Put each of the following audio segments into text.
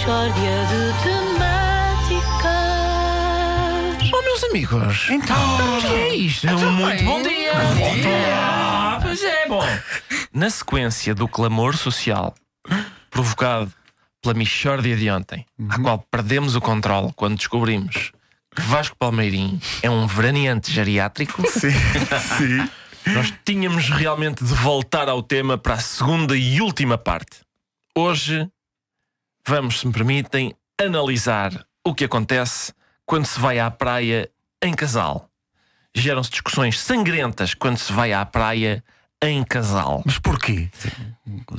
Mixórdia de temáticas. Oh, meus amigos, então, o que é isto? Muito bom dia! Bom dia! Pois é, bom. Na sequência do clamor social provocado pela mixórdia de ontem, à qual perdemos o controle quando descobrimos que Vasco Palmeirim é um veraneante geriátrico, Sim. nós tínhamos realmente de voltar ao tema para a segunda e última parte. Hoje vamos, se me permitem, analisar o que acontece quando se vai à praia em casal. Geram-se discussões sangrentas quando se vai à praia em casal. Mas porquê?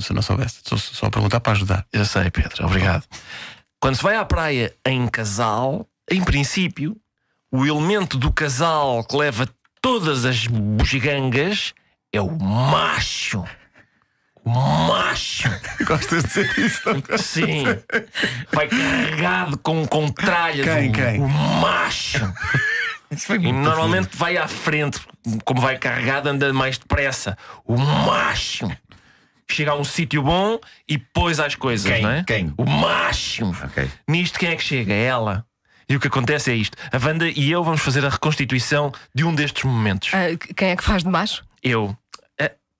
Se não soubesse, só perguntar para ajudar. Eu sei, Pedro, obrigado. Quando se vai à praia em casal, em princípio, o elemento do casal que leva todas as bugigangas é o macho. O macho. Gostas de dizer isso? Sim. Vai carregado com tralhas. Quem? O macho. E normalmente vai à frente, como vai carregado, anda mais depressa. O macho. Chega a um sítio bom e pôs às coisas, Quem? não é? Quem? O macho. Ok. Nisto quem é que chega? É ela. E o que acontece é isto. A Wanda e eu vamos fazer a reconstituição de um destes momentos. Quem é que faz de macho? Eu.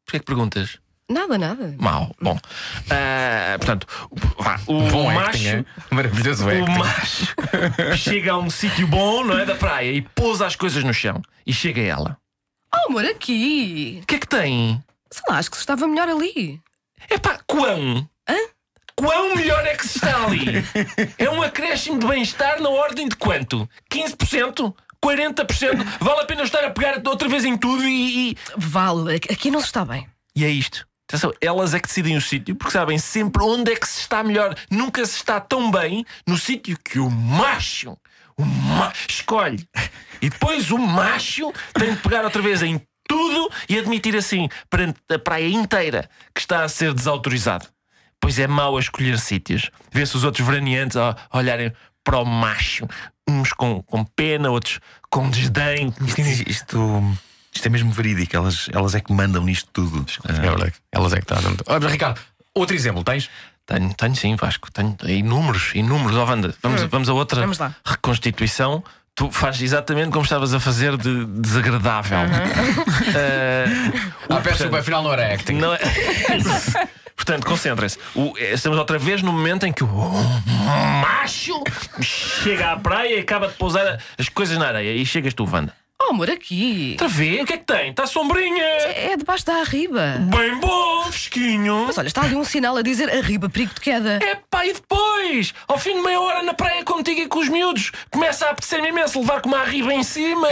Porquê é que perguntas? Nada. Mau. Bom. Portanto, o Bom macho. acting, é? Maravilhoso O acting. macho chega a um sítio bom, não é? Da praia e pousa as coisas no chão. E chega ela. Oh, amor, aqui. O que é que tem? Sei lá, acho que se estava melhor ali. Epá, quão? Quão melhor é que se está ali? É um acréscimo de bem-estar na ordem de quanto? 15%? 40%? Vale a pena estar a pegar outra vez em tudo e... Vale, aqui não se está bem. E é isto. Atenção, elas é que decidem o sítio porque sabem sempre onde é que se está melhor. Nunca se está tão bem no sítio que o macho escolhe. E depois o macho tem de pegar outra vez em tudo e admitir assim perante a praia inteira que está a ser desautorizado. Pois é mau a escolher sítios. Vê-se os outros veraneantes a olharem para o macho, uns com pena, outros com desdém. Isto é mesmo verídico. Elas é que mandam nisto tudo. É verdade. Elas é que estão. Olha, Ricardo, outro exemplo tens? Tenho sim, Vasco. Tenho inúmeros. Oh, Wanda, vamos a outra Vamos lá. reconstituição. Tu fazes exatamente como estavas a fazer de desagradável. Peço desculpa, afinal não era acting. Não é... Portanto, concentrem-se. Estamos outra vez no momento em que o macho chega à praia e acaba de pousar as coisas na areia. E chegas tu, Wanda. Oh, amor, aqui. Outra vez? O que é que tem? Está sombrinha. É debaixo da arriba. Bem bom, fresquinho. Mas olha, está ali um sinal a dizer arriba, perigo de queda. Epá, e depois? Ao fim de meia hora na praia contigo e com os miúdos, começa a apetecer-me imenso levar com uma arriba em cima.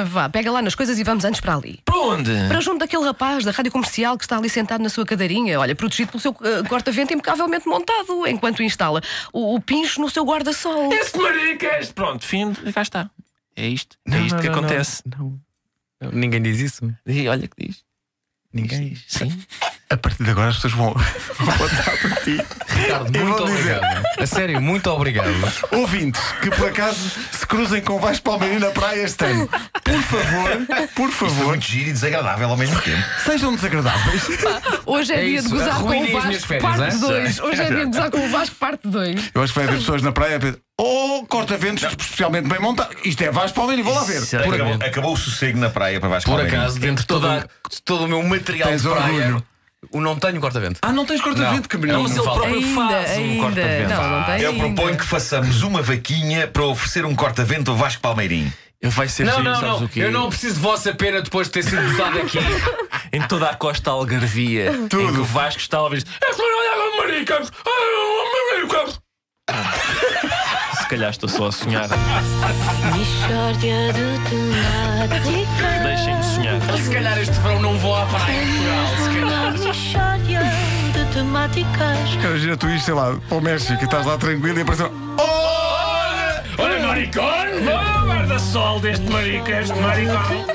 Vá, pega lá nas coisas e vamos antes para ali. Para onde? Para junto daquele rapaz da rádio comercial que está ali sentado na sua cadeirinha, olha, protegido pelo seu corta-vento impecavelmente montado, enquanto instala o pincho no seu guarda-sol. Esse maricas! Pronto, fim, cá está. É isto que acontece. Não. Ninguém diz isso. E olha que diz. Ninguém. Sim. A partir de agora as pessoas vão votar por ti. Ricardo, Eu muito vou dizer. obrigado. A sério, muito obrigado. Ouvintes que por acaso se cruzem com Vasco Palmeirim na praia este ano, por Foi favor, muito giro e desagradável ao mesmo tempo. sejam desagradáveis. Hoje é É dia isso, de gozar com arruinem o as minhas Vasco, férias, parte é? 2. Hoje é dia de gozar com o Vasco, parte 2. Eu acho que vai haver pessoas na praia a pensar: oh, corta-ventos especialmente bem montado. Isto é Vasco Palmeirim, vou lá ver. Acabou o sossego na praia para Vasco Por Palmeirim. acaso, dentro de todo o meu material Tens de praia, orgulho. eu não tenho corta-vento. Ah, não tens corta-vento, que melhor. Mas ele próprio Ainda. faz um corta-vento. Não tem Eu ainda. proponho que façamos uma vaquinha para oferecer um corta-vento ao Vasco Palmeirim. Vai ser giro, sabes o quê? Eu não preciso de vossa pena depois de ter sido gozado aqui. Em toda a costa algarvia, em que o Vasco está a ouvir maricas. Se calhar estou só a sonhar. Mixórdia de temáticas. Deixem-me sonhar. Se calhar este verão não vou à praia em Portugal. Se calhar. Mixórdia de temáticas. Imagina tu isto, sei lá, para o México e estás lá tranquilo e apareceu. Olha, maricón! Guarda-sol deste maricas, maricón.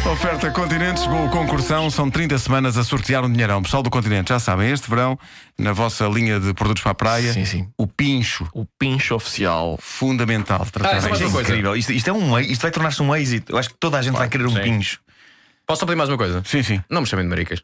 Oferta Continente, chegou o concursão. São 30 semanas a sortear um dinheirão. Pessoal do Continente, já sabem, este verão, na vossa linha de produtos para a praia, Sim. o pincho, O pincho oficial. fundamental. Tratar isso é bem. outra coisa. Incrível. Isto é um, isto vai tornar-se um êxito. Eu acho que toda a gente vai querer um sim. pincho. Posso só pedir mais uma coisa? Sim. Não me chamem de maricas.